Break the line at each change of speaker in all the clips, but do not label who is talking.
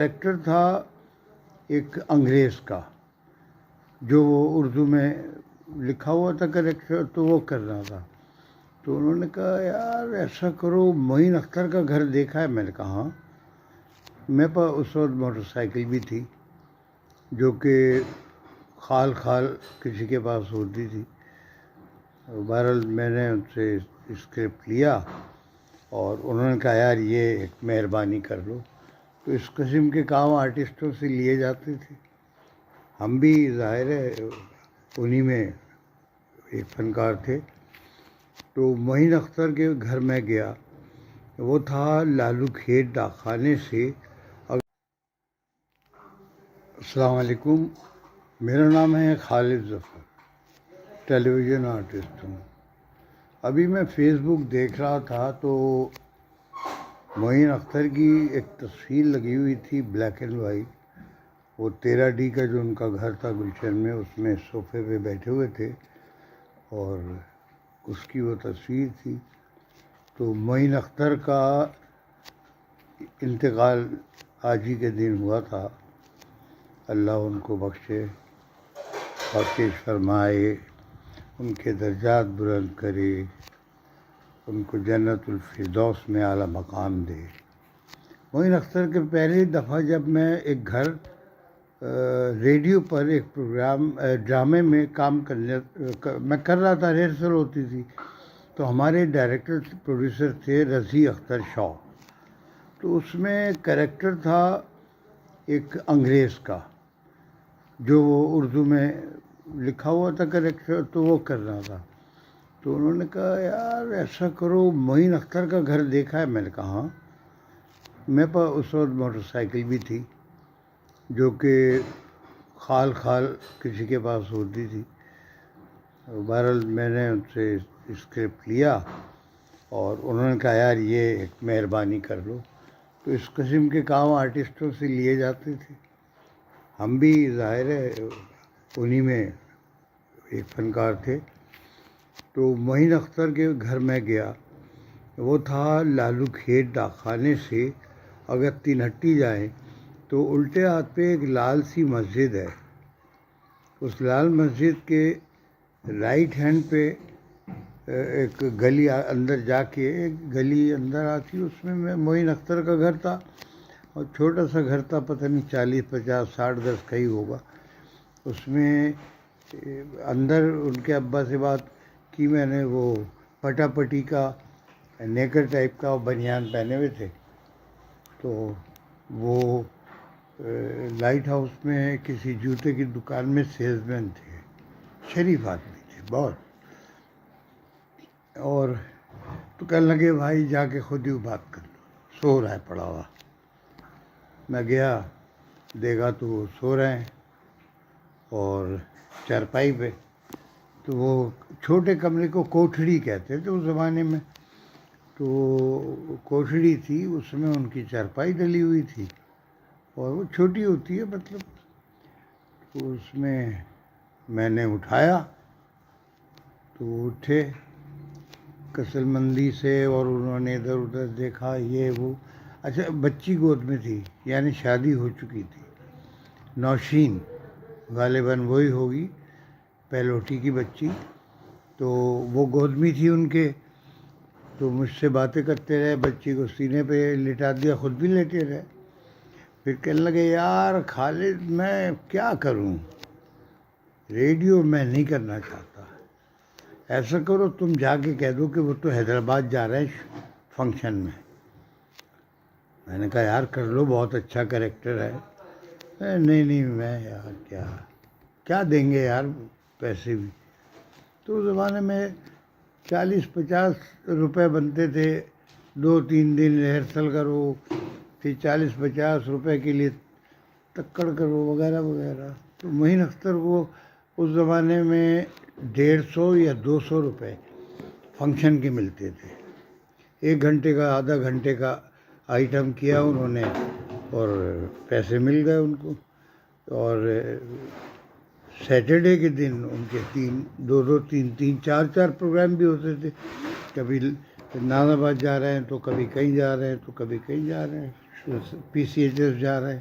Character تھا ایک انگریز کا، جو وہ اردو میں لکھا ہوا تھا کریکٹر، تو وہ کرنا تھا۔ تو انہوں نے کہا یار ایسا کرو، معین اختر کا گھر دیکھا ہے؟ میں نے کہا ہاں۔ میرے پاس اس وقت موٹر سائیکل بھی تھی، جو کہ خال کسی کے پاس ہوتی تھی۔ بہرحال میں نے ان سے اسکرپٹ لیا اور انہوں نے کہا یار یہ ایک مہربانی کر لو۔ تو اس قسم کے کام آرٹسٹوں سے لیے جاتے تھے، ہم بھی ظاہر ہے انہی میں ایک فنکار تھے۔ تو معین اختر کے گھر میں گیا، وہ تھا لالو کھیت ڈاکخانے سے۔ السلام علیکم، میرا نام ہے خالد ظفر، ٹیلی ویژن آرٹسٹ ہوں۔ ابھی میں فیس بک دیکھ رہا تھا تو معین اختر کی ایک تصویر لگی ہوئی تھی بلیک اینڈ وائٹ۔ وہ 13D کا جو ان کا گھر تھا گلشن میں، اس میں صوفے پہ بیٹھے ہوئے تھے اور اس کی وہ تصویر تھی۔ تو معین اختر کا انتقال آج ہی کے دن ہوا تھا، اللہ ان کو بخشے، بخشش فرمائے، ان کے درجات بلند کرے، ان کو جنت الفردوس میں اعلیٰ مقام دے۔ معین اختر کے پہلی دفعہ جب میں ایک گھر ریڈیو پر ایک پروگرام ڈرامے میں کام میں کر رہا تھا، ریہرسل ہوتی تھی، تو ہمارے ڈائریکٹر پروڈیوسر تھے رضی اختر شاہ۔ تو اس میں کریکٹر تھا ایک انگریز کا، جو وہ اردو میں لکھا ہوا تھا کریکٹر، تو وہ کرنا تھا۔ تو انہوں نے کہا یار ایسا کرو، معین اختر کا گھر دیکھا ہے؟ میں نے کہا ہاں۔ میرے پاس اس وقت موٹر سائیکل بھی تھی، جو کہ خال کسی کے پاس ہوتی تھی۔ بہرحال میں نے ان سے اسکرپٹ لیا اور انہوں نے کہا یار یہ ایک مہربانی کر لو۔ تو اس قسم کے کام آرٹسٹوں سے لیے جاتے تھے، ہم بھی ظاہر ہے انہی میں ایک فنکار تھے۔ تو معین اختر کے گھر میں گیا، وہ تھا لالو کھیت ڈاکخانے سے اگر 3 جائیں تو الٹے ہاتھ پہ ایک لال سی مسجد ہے۔ اس لال مسجد کے رائٹ ہینڈ پہ ایک گلی اندر جا کے، ایک گلی اندر آتی، اس میں معین اختر کا گھر تھا، اور چھوٹا سا گھر تھا، پتہ نہیں 40 50 60 گز کا ہی ہوگا۔ اس میں اندر ان کے ابا سے بات کی میں نے، وہ پٹا پٹی کا نیکر ٹائپ کا بنیان پہنے ہوئے تھے۔ تو وہ لائٹ ہاؤس میں کسی جوتے کی دکان میں سیلز مین تھے، شریف آدمی تھے بہت۔ اور تو کہنے لگے بھائی جا کے خود ہی بات کر لو، سو رہا ہے پڑا ہوا۔ میں گیا، دیکھا تو وہ سو رہے ہیں اور چارپائی پہ۔ تو وہ چھوٹے کمرے کو کوٹھڑی کہتے تھے اس زمانے میں، تو کوٹھڑی تھی، اس میں ان کی چارپائی ڈلی ہوئی تھی، اور وہ چھوٹی ہوتی ہے مطلب۔ تو اس میں نے اٹھایا تو وہ اٹھے کسل مندی سے، اور انہوں نے ادھر ادھر دیکھا، یہ وہ۔ اچھا بچی گود میں تھی، یعنی شادی ہو چکی تھی، نوشین غالباً وہی ہوگی، پہلوٹی کی بچی۔ تو وہ گود میں تھی ان کے، تو مجھ سے باتیں کرتے رہے، بچی کو سینے پہ لٹا دیا، خود بھی لیٹے رہے۔ پھر کہنے لگے یار خالد میں کیا کروں، ریڈیو میں نہیں کرنا چاہتا، ایسا کرو تم جا کے کہہ دو کہ وہ تو حیدرآباد جا رہے ہیں فنکشن میں۔ میں نے کہا یار کر لو، بہت اچھا کریکٹر ہے۔ نہیں میں یار کیا دیں گے یار پیسے بھی۔ تو اس زمانے میں 40 50 روپے بنتے تھے، 2 3 دن ریہرسل کرو، پھر 40 50 روپے کے لیے تکڑ کرو وغیرہ وغیرہ۔ تو معین اختر کو اس زمانے میں 150 یا 200 روپے فنکشن کے ملتے تھے۔ 1 گھنٹے کا، آدھا گھنٹے کا آئٹم کیا انہوں نے اور پیسے مل گئے ان کو۔ اور سیٹرڈے کے دن ان کے 2 3 4 پروگرام بھی ہوتے تھے، کبھی ناظم آباد جا رہے ہیں تو کبھی کہیں جا رہے ہیں، تو کبھی کہیں جا رہے ہیں، PCHS جا رہے ہیں۔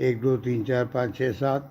1 2 3 4 5 6 7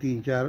3 4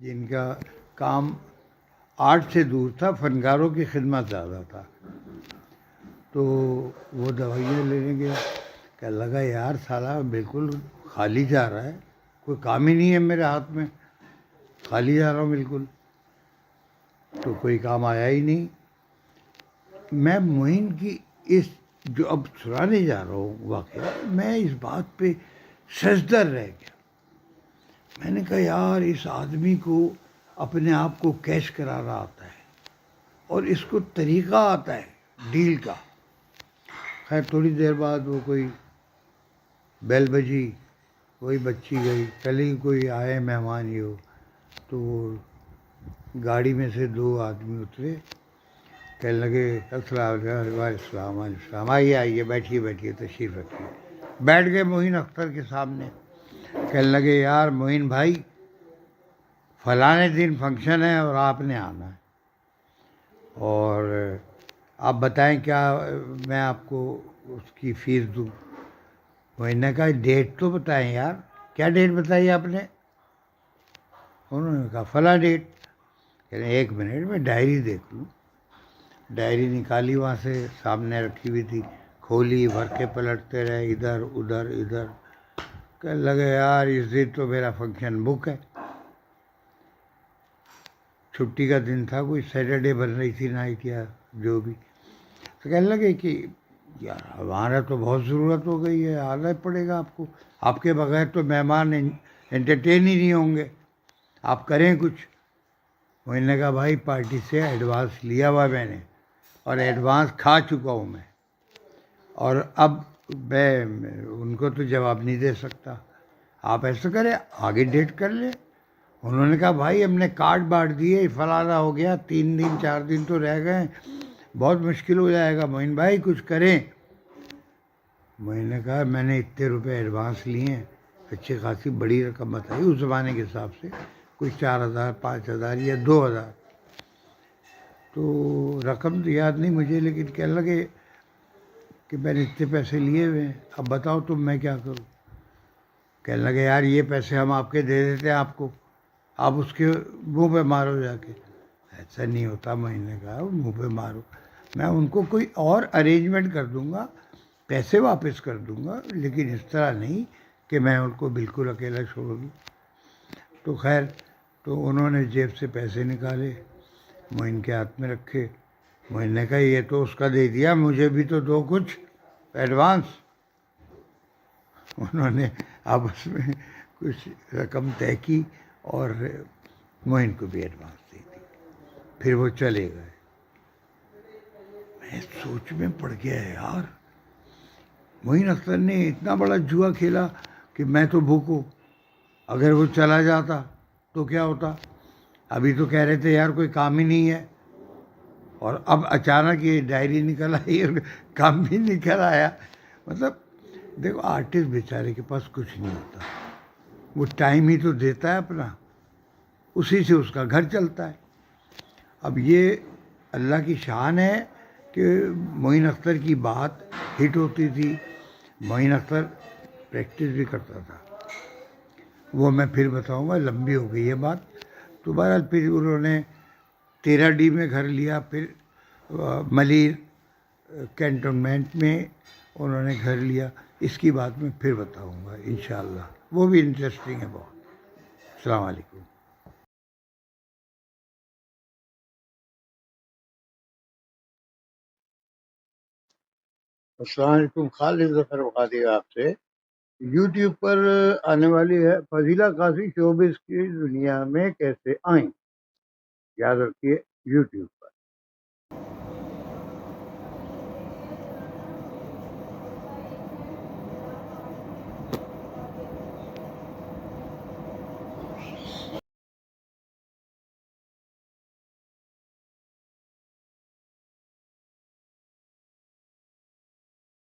جن کا کام آرٹ سے دور تھا، فنکاروں کی خدمت زیادہ تھا. تو وہ دوائیاں لینے گیا، کہ لگا یار سالہ بالکل خالی جا رہا ہے، کوئی کام ہی نہیں ہے میرے ہاتھ میں، خالی جا رہا ہوں بالکل. تو کوئی کام آیا ہی نہیں. میں معین کی اس جو اب سنانے جا رہا ہوں واقعہ، میں اس بات پہ سجدر رہ گیا. میں نے کہا یار اس آدمی کو اپنے آپ کو کیش کرانا آتا ہے اور اس کو طریقہ آتا ہے ڈیل کا. خیر تھوڑی دیر بعد وہ کوئی بیل بجی، کوئی بچی گئی، کل ہی کوئی آئے مہمان ہی ہو، تو وہ گاڑی میں سے 2 آدمی اترے، کہنے لگے السلام علیکم. السلام علیکم، آئیے آئیے، بیٹھیے بیٹھیے، تشریف رکھیے. بیٹھ گئے معین اختر کے سامنے. کہنے لگے یار معین بھائی، فلاں دن فنکشن ہے اور آپ نے آنا ہے، اور آپ بتائیں کیا میں آپ کو اس کی فیس دوں. معین نے کہا ڈیٹ تو بتائیں یار، کیا ڈیٹ بتائی آپ نے؟ انہوں نے کہا فلاں ڈیٹ. کہہ رہے 1 منٹ میں ڈائری دیکھ لوں. ڈائری نکالی وہاں سے، سامنے رکھی ہوئی تھی، کھولی، ورقے پلٹتے رہے ادھر ادھر ادھر. کہنے لگے یار اس دن تو میرا فنکشن بک ہے. چھٹی کا دن تھا، کوئی سیٹرڈے بن رہی تھی نائٹ یا جو بھی. تو کہنے لگے کہ یار ہمارا تو بہت ضرورت ہو گئی ہے، آنا ہی پڑے گا آپ کو، آپ کے بغیر تو مہمان انٹرٹین ہی نہیں ہوں گے، آپ کریں کچھ. میں نے کہا بھائی پارٹی سے ایڈوانس لیا ہوا میں نے، اور ایڈوانس کھا چکا ہوں میں، اور اب میں ان کو تو جواب نہیں دے سکتا. آپ ایسا کریں آگے ڈیٹ کر لیں. انہوں نے کہا بھائی ہم نے کارڈ بانٹ دیے، فلانا ہو گیا، 3 دن 4 دن تو رہ گئے، بہت مشکل ہو جائے گا. معین بھائی کچھ کریں. میں نے کہا میں نے اتنے روپے ایڈوانس لیے ہیں، اچھی خاصی بڑی رقم بتائی اس زمانے کے حساب سے، کوئی 4,000 5,000 یا 2,000. تو رقم تو یاد نہیں مجھے، لیکن کہنے لگے کہ میں نے اتنے پیسے لیے ہوئے ہیں، اب بتاؤ تم میں کیا کروں. کہنے لگے یار یہ پیسے ہم آپ کے دے دیتے ہیں آپ کو، آپ اس کے منہ پہ مارو جا کے. ایسا نہیں ہوتا. میں نے کہا منہ پہ مارو، میں ان کو کوئی اور ارینجمنٹ کر دوں گا، پیسے واپس کر دوں گا، لیکن اس طرح نہیں کہ میں ان کو بالکل اکیلا چھوڑ دوں. تو خیر تو انہوں نے جیب سے پیسے نکالے، معین کے ہاتھ میں رکھے. معین نے کہا یہ تو اس کا دے دیا، مجھے بھی تو دو کچھ ایڈوانس. انہوں نے آپس میں کچھ رقم طے کی اور معین کو بھی ایڈوانس دے دی. پھر وہ چلے گئے. میں سوچ میں پڑ گیا یار، معین اختر نے اتنا بڑا جوا کھیلا کہ میں تو بھوکو. اگر وہ چلا جاتا تو کیا ہوتا؟ ابھی تو کہہ رہے تھے یار کوئی کام ہی نہیں ہے، اور اب اچانک یہ ڈائری نکل آئی اور کام بھی نکل آیا. مطلب دیکھو آرٹسٹ بیچارے کے پاس کچھ نہیں ہوتا، وہ ٹائم ہی تو دیتا ہے اپنا، اسی سے اس کا گھر چلتا ہے. اب یہ اللہ کی شان ہے کہ معین اختر کی بات ہٹ ہوتی تھی. معین اختر پریکٹس بھی کرتا تھا، وہ میں پھر بتاؤں گا، لمبی ہو گئی ہے بات. تو بہرحال پھر انہوں نے 13D میں گھر لیا، پھر ملیر کینٹونمنٹ میں انہوں نے گھر لیا. اس کی بات میں پھر بتاؤں گا انشاءاللہ، وہ بھی انٹرسٹنگ ہے بہت. السلام علیکم. السلام علیکم. خالد ظفر وقاصی آپ سے. یوٹیوب پر آنے والی ہے فضیلہ قاضی شوبز کی دنیا میں کیسے آئیں. یاد رکھیے یوٹیوب.